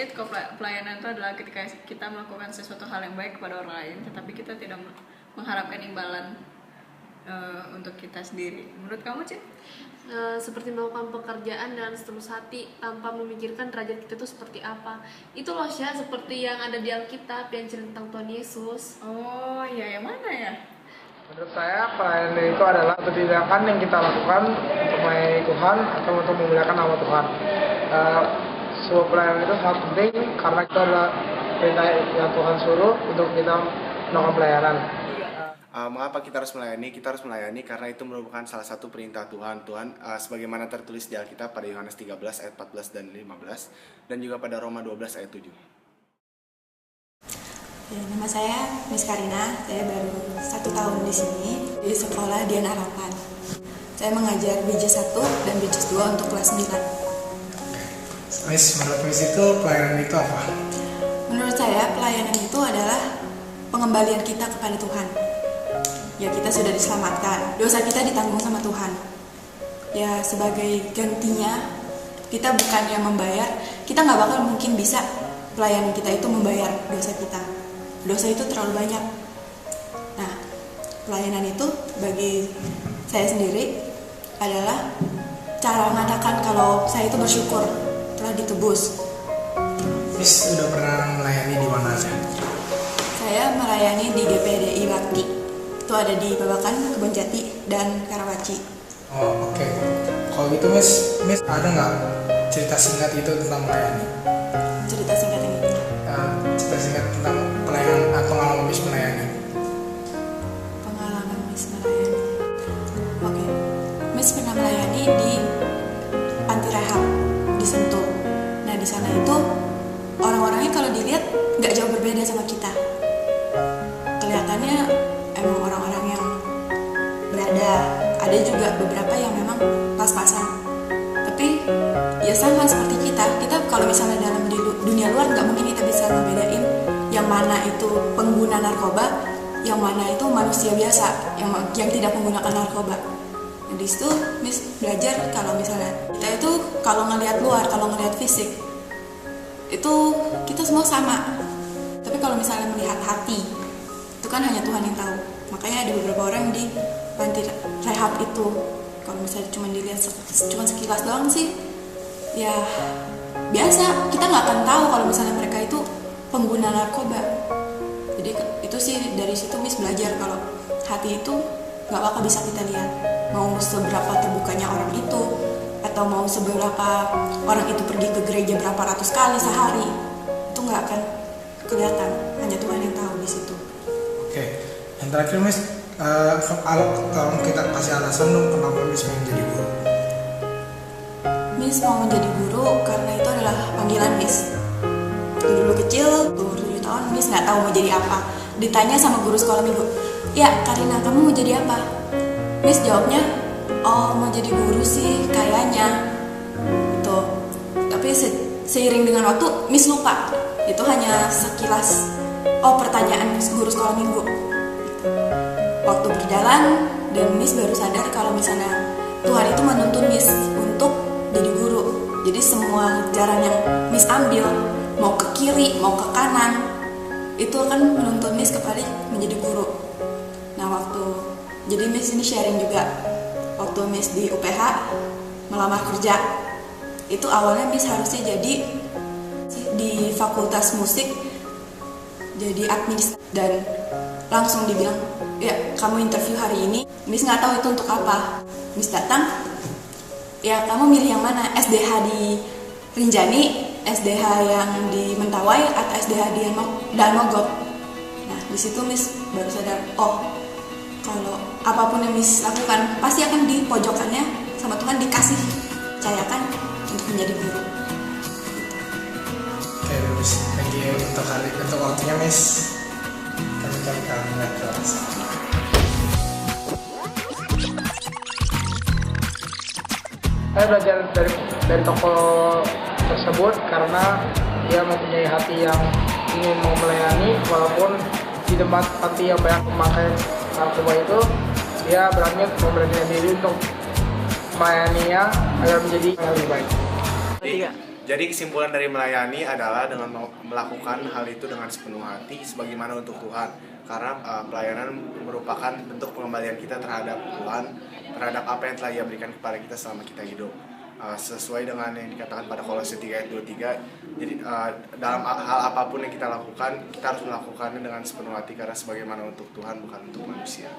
Cid, pelayanan itu adalah ketika kita melakukan sesuatu hal yang baik kepada orang lain, tetapi kita tidak mengharapkan imbalan untuk kita sendiri. Menurut kamu, Cid? Seperti melakukan pekerjaan dengan setulus hati tanpa memikirkan derajat kita itu seperti apa. Itu loh Syah, seperti yang ada di Alkitab yang cerita tentang Tuhan Yesus. Oh iya, yang mana ya? Menurut saya pelayanan itu adalah tindakan yang kita lakukan untuk melayani Tuhan atau untuk memuliakan nama Tuhan. Sebuah pelayanan itu sangat penting karena itu adalah perintah yang Tuhan suruh untuk kita melakukan pelayanan. Mengapa kita harus melayani? Kita harus melayani karena itu merupakan salah satu perintah Tuhan. Sebagaimana tertulis di Alkitab pada Yohanes 13 ayat 14 dan 15 dan juga pada Roma 12 ayat 7. Ya, nama saya Miss Karina, saya baru 1 tahun di sini di sekolah Dian Harapan. Saya mengajar BJ 1 dan BJ 2 untuk kelas 9. Miss, menurut Miss itu pelayanan itu apa? Menurut saya pelayanan itu adalah pengembalian kita kepada Tuhan. Ya, kita sudah diselamatkan, dosa kita ditanggung sama Tuhan. Ya, sebagai gantinya kita bukannya membayar, kita nggak bakal mungkin bisa pelayanan kita itu membayar dosa kita. Dosa itu terlalu banyak. Nah, pelayanan itu bagi saya sendiri adalah cara mengatakan kalau saya itu bersyukur telah ditebus. Miss udah pernah melayani di mana aja? Saya melayani di GPDI Bakti. Itu ada di Babakan, Kebonjati, dan Karawaci. Oh, oke. Kalau gitu Miss ada nggak cerita singkat itu tentang melayani? Cerita singkat ini. Cerita singkat tentang pelayanan atau pengalaman Miss melayani. Pengalaman Miss melayani. Oke. Miss pernah melayani di Panti Rehab di Sentul. Nah, di sana itu orang-orangnya kalau dilihat nggak jauh berbeda sama kita. Kelihatannya emang orang-orang yang berada, ada juga beberapa yang memang pas-pasan. Tapi ya sama seperti kita kalau misalnya dalam dunia luar nggak mungkin kita bisa ngebedain yang mana itu pengguna narkoba, yang mana itu manusia biasa yang tidak menggunakan narkoba. Nah, di situ Miss belajar kalau misalnya kita itu kalau ngelihat luar, kalau ngelihat fisik itu kita semua sama. Tapi kalau misalnya melihat hati, itu kan hanya Tuhan yang tahu. Makanya ada beberapa orang di panti rehab itu, kalau misalnya cuma dilihat cuma sekilas doang sih, ya biasa, kita nggak akan tahu kalau misalnya mereka itu pengguna narkoba. Jadi itu sih dari situ Miss belajar kalau hati itu nggak bakal bisa kita lihat. Mau seberapa terbukanya orang itu, atau mau seberapa orang itu pergi ke gereja berapa ratus kali sehari, itu nggak akan kelihatan. Hanya Tuhan yang tahu di situ. Oke. Yang terakhir Miss, kalau kita kasih alasan dong kenapa Miss mau menjadi guru? Miss mau menjadi guru karena itu adalah panggilan Miss. Dulu kecil, umur 7 tahun, Miss nggak tahu mau jadi apa. Ditanya sama guru sekolah minggu, "Ya, Karina, kamu mau jadi apa?" Miss jawabnya, "Oh, mau jadi guru sih kayaknya." Gitu. Tapi seiring dengan waktu, Miss lupa. Itu hanya sekilas, pertanyaan guru sekolah minggu. Waktu berjalan, dan Miss baru sadar kalau misalnya Tuhan itu menuntun Miss untuk jadi guru. Jadi semua jalan yang Miss ambil, mau ke kiri, mau ke kanan, itu akan menuntun Miss kepada menjadi guru. Nah, jadi Miss ini sharing juga. Waktu Miss di UPH melamar kerja, itu awalnya Miss harusnya jadi di fakultas musik, jadi administrasi, dan langsung dibilang, "Ya, kamu interview hari ini." Miss nggak tahu itu untuk apa. Miss datang, "Ya, kamu milih yang mana? SDH di Rinjani, SDH yang di Mentawai, atau SDH di Danmogot?" Nah, di situ Miss baru sadar, kalau apapun yang Miss lakukan pasti akan di pojokannya sama Tuhan dikasih percayakan untuk menjadi guru. Oke Miss, thank you untuk waktunya Miss. Kami lihat kelas. Saya belajar dari tokoh tersebut karena dia mempunyai hati yang ingin mau melayani, walaupun di tempat panti yang banyak memakai narkoba itu, dia memberanikan diri untuk melayaninya agar menjadi yang lebih baik. Jadi kesimpulan dari melayani adalah dengan melakukan hal itu dengan sepenuh hati sebagaimana untuk Tuhan. Karena pelayanan merupakan bentuk pengembalian kita terhadap Tuhan, terhadap apa yang telah Ia berikan kepada kita selama kita hidup. Sesuai dengan yang dikatakan pada Kolose 3 ayat 23. Jadi dalam hal apapun yang kita lakukan, kita harus melakukannya dengan sepenuh hati karena sebagaimana untuk Tuhan bukan untuk manusia.